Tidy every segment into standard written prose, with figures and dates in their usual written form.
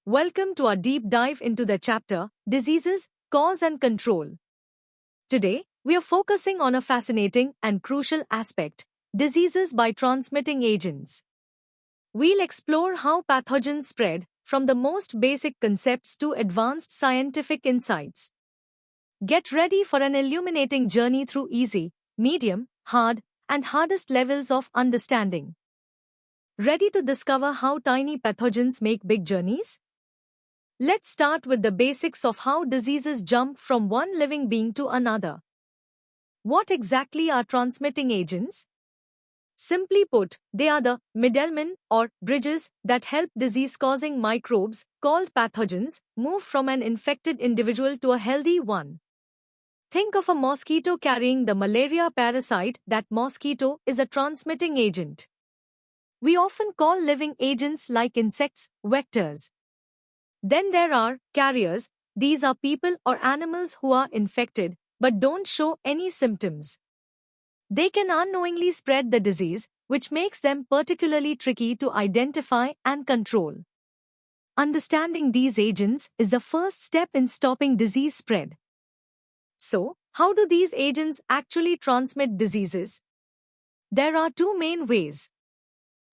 Welcome to our deep dive into the chapter Diseases, Cause and Control. Today, we are focusing on a fascinating and crucial aspect diseases by transmitting agents. We'll explore how pathogens spread, from the most basic concepts to advanced scientific insights. Get ready for an illuminating journey through easy, medium, hard, and hardest levels of understanding. Ready to discover how tiny pathogens make big journeys? Let's start with the basics of how diseases jump from one living being to another. What exactly are transmitting agents? Simply put, they are the middlemen or bridges that help disease-causing microbes, called pathogens, move from an infected individual to a healthy one. Think of a mosquito carrying the malaria parasite. That mosquito is a transmitting agent. We often call living agents like insects vectors. Then there are carriers. These are people or animals who are infected but don't show any symptoms. They can unknowingly spread the disease, which makes them particularly tricky to identify and control. Understanding these agents is the first step in stopping disease spread. So, how do these agents actually transmit diseases? There are two main ways.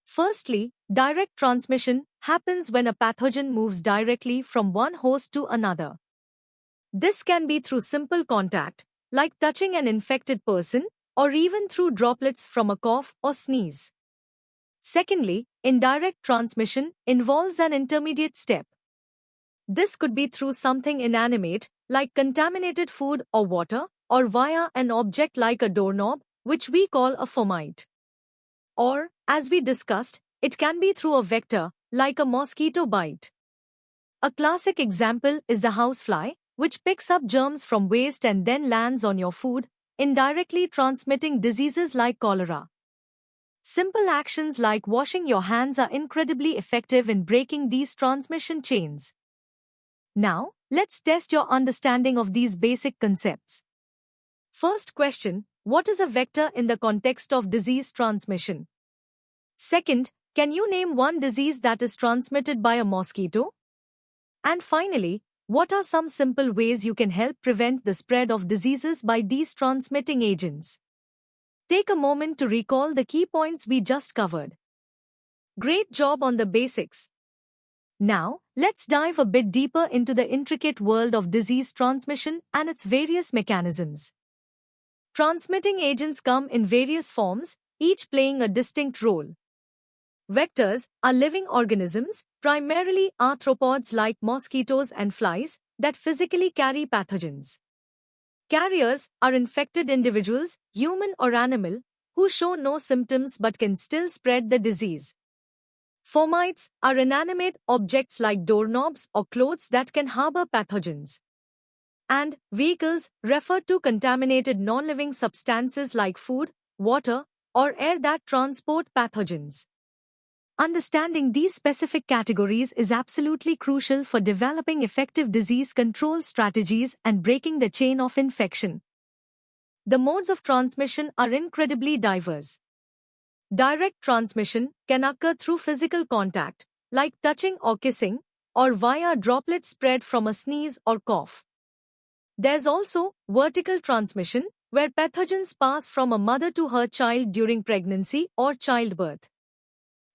Firstly, direct transmission happens when a pathogen moves directly from one host to another. This can be through simple contact, like touching an infected person, or even through droplets from a cough or sneeze. Secondly, indirect transmission involves an intermediate step. This could be through something inanimate, like contaminated food or water, or via an object like a doorknob, which we call a fomite. Or, as we discussed, it can be through a vector, like a mosquito bite. A classic example is the housefly, which picks up germs from waste and then lands on your food, indirectly transmitting diseases like cholera. Simple actions like washing your hands are incredibly effective in breaking these transmission chains. Now, let's test your understanding of these basic concepts. First question, what is a vector in the context of disease transmission? Second, can you name one disease that is transmitted by a mosquito? And finally, what are some simple ways you can help prevent the spread of diseases by these transmitting agents? Take a moment to recall the key points we just covered. Great job on the basics. Now, let's dive a bit deeper into the intricate world of disease transmission and its various mechanisms. Transmitting agents come in various forms, each playing a distinct role. Vectors are living organisms, primarily arthropods like mosquitoes and flies, that physically carry pathogens. Carriers are infected individuals, human or animal, who show no symptoms but can still spread the disease. Fomites are inanimate objects like doorknobs or clothes that can harbor pathogens. And vehicles refer to contaminated non-living substances like food, water, or air that transport pathogens. Understanding these specific categories is absolutely crucial for developing effective disease control strategies and breaking the chain of infection. The modes of transmission are incredibly diverse. Direct transmission can occur through physical contact, like touching or kissing, or via droplet spread from a sneeze or cough. There's also vertical transmission, where pathogens pass from a mother to her child during pregnancy or childbirth.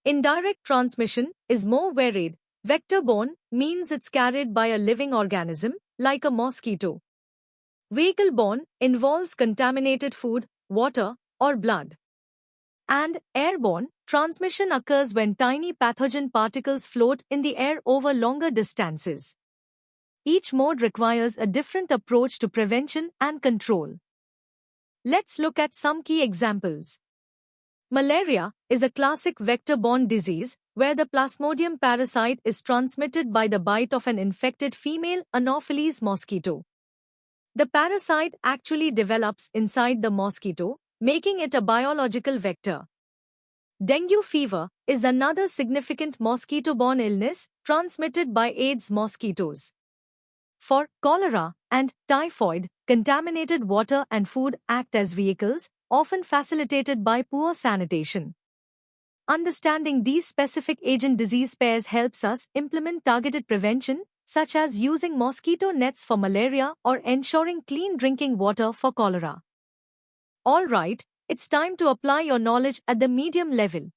Indirect transmission is more varied. Vector-borne means it's carried by a living organism, like a mosquito. Vehicle-borne involves contaminated food, water, or blood. And airborne transmission occurs when tiny pathogen particles float in the air over longer distances. Each mode requires a different approach to prevention and control. Let's look at some key examples. Malaria is a classic vector-borne disease where the Plasmodium parasite is transmitted by the bite of an infected female Anopheles mosquito. The parasite actually develops inside the mosquito, making it a biological vector. Dengue fever is another significant mosquito-borne illness transmitted by Aedes mosquitoes. For cholera and typhoid, contaminated water and food act as vehicles, often facilitated by poor sanitation. Understanding these specific agent-disease pairs helps us implement targeted prevention, such as using mosquito nets for malaria or ensuring clean drinking water for cholera. Alright, it's time to apply your knowledge at the medium level.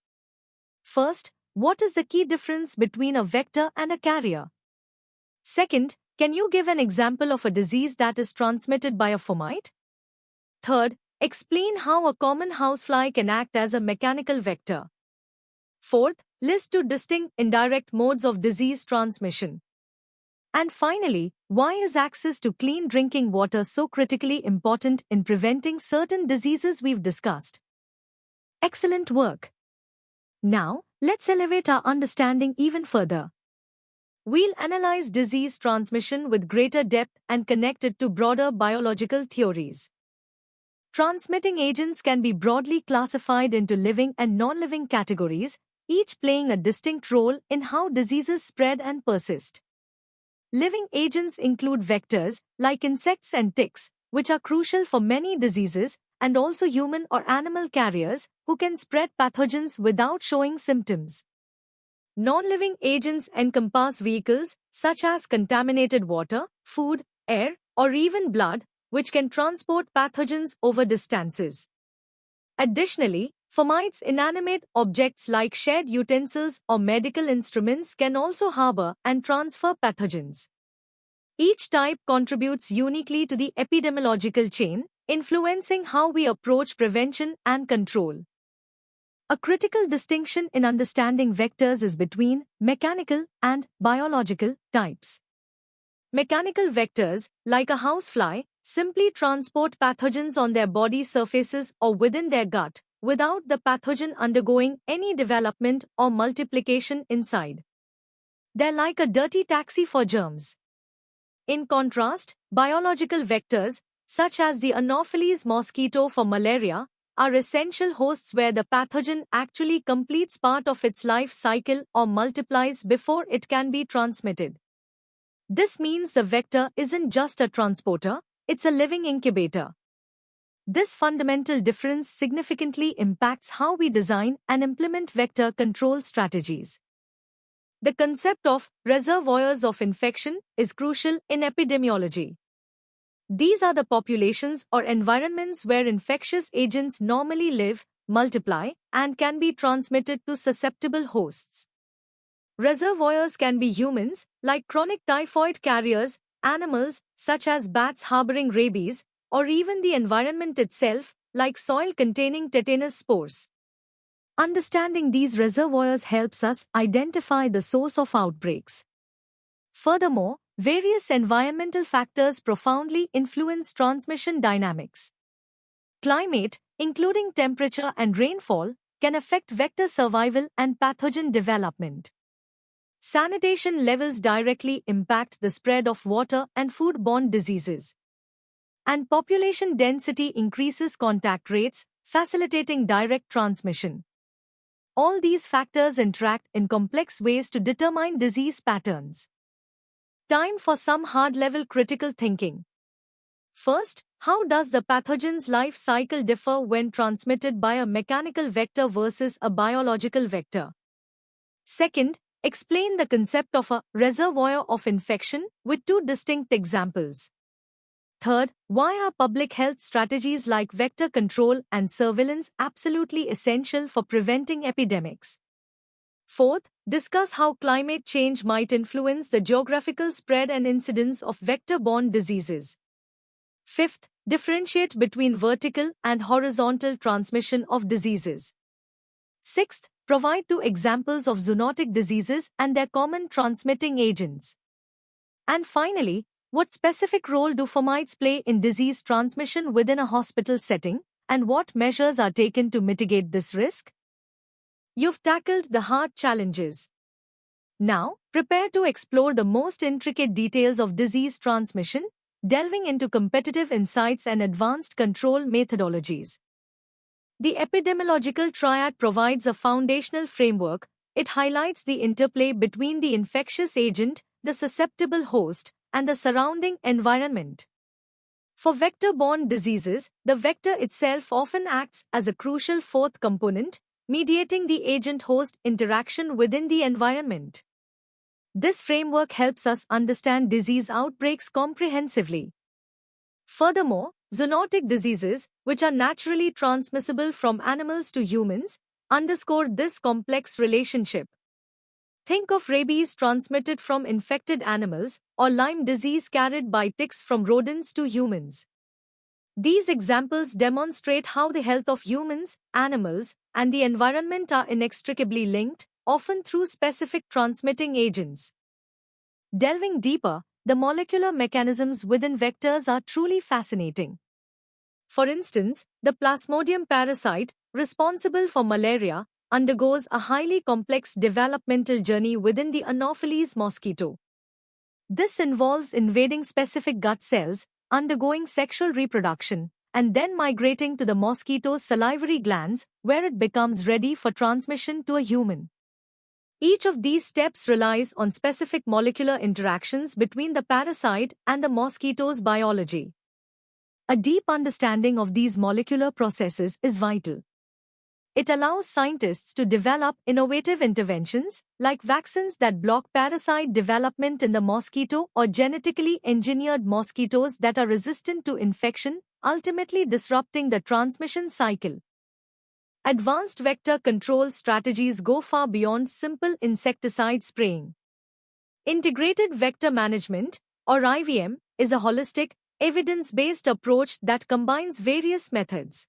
First, what is the key difference between a vector and a carrier? Second, can you give an example of a disease that is transmitted by a fomite? Third, explain how a common housefly can act as a mechanical vector. Fourth, list two distinct indirect modes of disease transmission. And finally, why is access to clean drinking water so critically important in preventing certain diseases we've discussed? Excellent work! Now, let's elevate our understanding even further. We'll analyze disease transmission with greater depth and connect it to broader biological theories. Transmitting agents can be broadly classified into living and non-living categories, each playing a distinct role in how diseases spread and persist. Living agents include vectors, like insects and ticks, which are crucial for many diseases, and also human or animal carriers, who can spread pathogens without showing symptoms. Non-living agents encompass vehicles, such as contaminated water, food, air, or even blood, which can transport pathogens over distances. Additionally, fomites, inanimate objects like shared utensils or medical instruments, can also harbor and transfer pathogens. Each type contributes uniquely to the epidemiological chain, influencing how we approach prevention and control. A critical distinction in understanding vectors is between mechanical and biological types. Mechanical vectors, like a housefly, simply transport pathogens on their body surfaces or within their gut, without the pathogen undergoing any development or multiplication inside. They're like a dirty taxi for germs. In contrast, biological vectors, such as the Anopheles mosquito for malaria, are essential hosts where the pathogen actually completes part of its life cycle or multiplies before it can be transmitted. This means the vector isn't just a transporter, it's a living incubator. This fundamental difference significantly impacts how we design and implement vector control strategies. The concept of reservoirs of infection is crucial in epidemiology. These are the populations or environments where infectious agents normally live, multiply, and can be transmitted to susceptible hosts. Reservoirs can be humans, like chronic typhoid carriers, animals, such as bats harboring rabies, or even the environment itself, like soil containing tetanus spores. Understanding these reservoirs helps us identify the source of outbreaks. Furthermore, various environmental factors profoundly influence transmission dynamics. Climate, including temperature and rainfall, can affect vector survival and pathogen development. Sanitation levels directly impact the spread of water and foodborne diseases. And population density increases contact rates, facilitating direct transmission. All these factors interact in complex ways to determine disease patterns. Time for some hard-level critical thinking. First, how does the pathogen's life cycle differ when transmitted by a mechanical vector versus a biological vector? Second, explain the concept of a reservoir of infection with two distinct examples. Third, why are public health strategies like vector control and surveillance absolutely essential for preventing epidemics? Fourth, discuss how climate change might influence the geographical spread and incidence of vector-borne diseases. Fifth, differentiate between vertical and horizontal transmission of diseases. Sixth, provide two examples of zoonotic diseases and their common transmitting agents. And finally, what specific role do fomites play in disease transmission within a hospital setting, and what measures are taken to mitigate this risk? You've tackled the hard challenges. Now, prepare to explore the most intricate details of disease transmission, delving into competitive insights and advanced control methodologies. The epidemiological triad provides a foundational framework. It highlights the interplay between the infectious agent, the susceptible host, and the surrounding environment. For vector-borne diseases, the vector itself often acts as a crucial fourth component, mediating the agent-host interaction within the environment. This framework helps us understand disease outbreaks comprehensively. Furthermore, zoonotic diseases, which are naturally transmissible from animals to humans, underscore this complex relationship. Think of rabies transmitted from infected animals, or Lyme disease carried by ticks from rodents to humans. These examples demonstrate how the health of humans, animals, and the environment are inextricably linked, often through specific transmitting agents. Delving deeper, the molecular mechanisms within vectors are truly fascinating. For instance, the Plasmodium parasite, responsible for malaria, undergoes a highly complex developmental journey within the Anopheles mosquito. This involves invading specific gut cells, undergoing sexual reproduction, and then migrating to the mosquito's salivary glands, where it becomes ready for transmission to a human. Each of these steps relies on specific molecular interactions between the parasite and the mosquito's biology. A deep understanding of these molecular processes is vital. It allows scientists to develop innovative interventions, like vaccines that block parasite development in the mosquito or genetically engineered mosquitoes that are resistant to infection, ultimately disrupting the transmission cycle. Advanced vector control strategies go far beyond simple insecticide spraying. Integrated vector management, or IVM, is a holistic, evidence-based approach that combines various methods.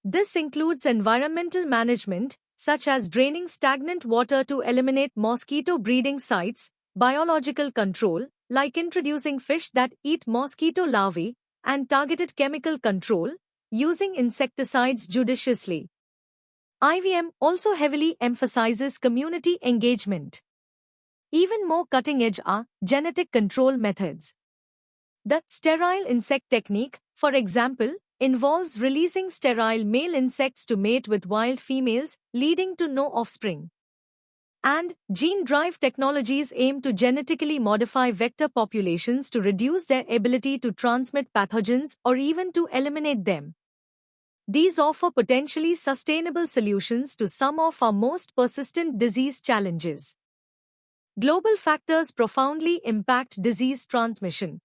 This includes environmental management, such as draining stagnant water to eliminate mosquito breeding sites, biological control, like introducing fish that eat mosquito larvae, and targeted chemical control, using insecticides judiciously. IVM also heavily emphasizes community engagement. Even more cutting-edge are genetic control methods. The sterile insect technique, for example, involves releasing sterile male insects to mate with wild females, leading to no offspring. And gene-drive technologies aim to genetically modify vector populations to reduce their ability to transmit pathogens or even to eliminate them. These offer potentially sustainable solutions to some of our most persistent disease challenges. Global factors profoundly impact disease transmission.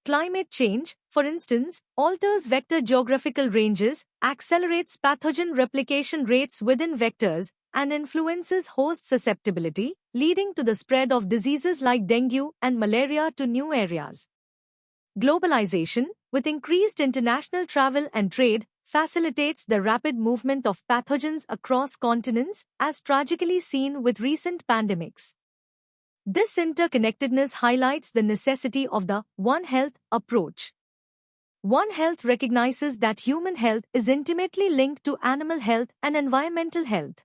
Climate change, for instance, alters vector geographical ranges, accelerates pathogen replication rates within vectors, and influences host susceptibility, leading to the spread of diseases like dengue and malaria to new areas. Globalization, with increased international travel and trade, facilitates the rapid movement of pathogens across continents, as tragically seen with recent pandemics. This interconnectedness highlights the necessity of the One Health approach. One Health recognizes that human health is intimately linked to animal health and environmental health.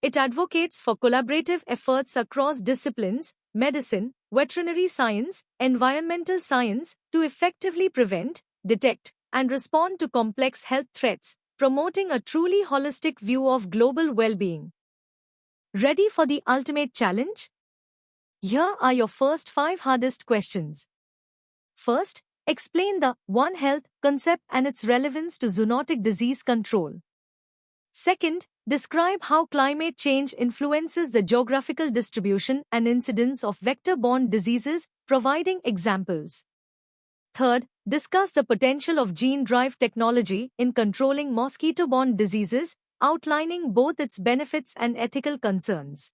It advocates for collaborative efforts across disciplines, medicine, veterinary science, environmental science, to effectively prevent, detect, and respond to complex health threats, promoting a truly holistic view of global well-being. Ready for the ultimate challenge? Here are your first 5 hardest questions. First, explain the One Health concept and its relevance to zoonotic disease control. Second, describe how climate change influences the geographical distribution and incidence of vector-borne diseases, providing examples. Third, discuss the potential of gene-drive technology in controlling mosquito-borne diseases, outlining both its benefits and ethical concerns.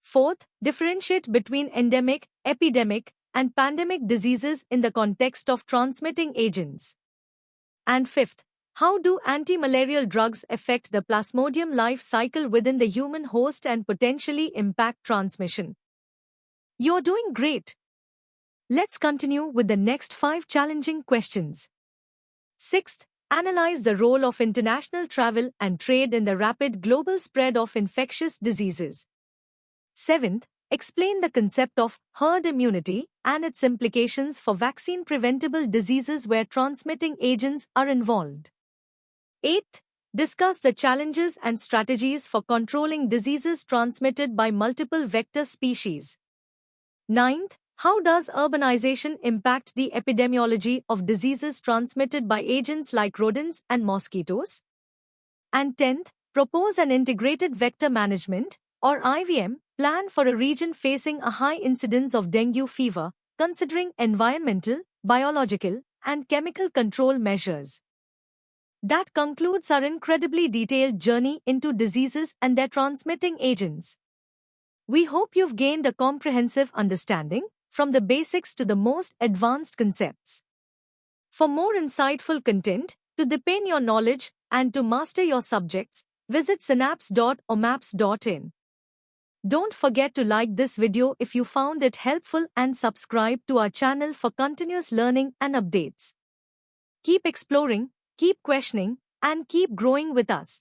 Fourth, differentiate between endemic, epidemic, and pandemic diseases in the context of transmitting agents. And fifth, how do anti-malarial drugs affect the Plasmodium life cycle within the human host and potentially impact transmission? You're doing great! Let's continue with the next 5 challenging questions. Sixth, analyze the role of international travel and trade in the rapid global spread of infectious diseases. Seventh, explain the concept of herd immunity and its implications for vaccine-preventable diseases where transmitting agents are involved. Eighth, discuss the challenges and strategies for controlling diseases transmitted by multiple vector species. Ninth, how does urbanization impact the epidemiology of diseases transmitted by agents like rodents and mosquitoes? And 10th, Propose an integrated vector management, or IVM, plan for a region facing a high incidence of dengue fever, considering environmental, biological, and chemical control measures. That concludes our incredibly detailed journey into diseases and their transmitting agents. We hope you've gained a comprehensive understanding, from the basics to the most advanced concepts. For more insightful content, to deepen your knowledge and to master your subjects, visit synapse.omaps.in. Don't forget to like this video if you found it helpful and subscribe to our channel for continuous learning and updates. Keep exploring, keep questioning, and keep growing with us.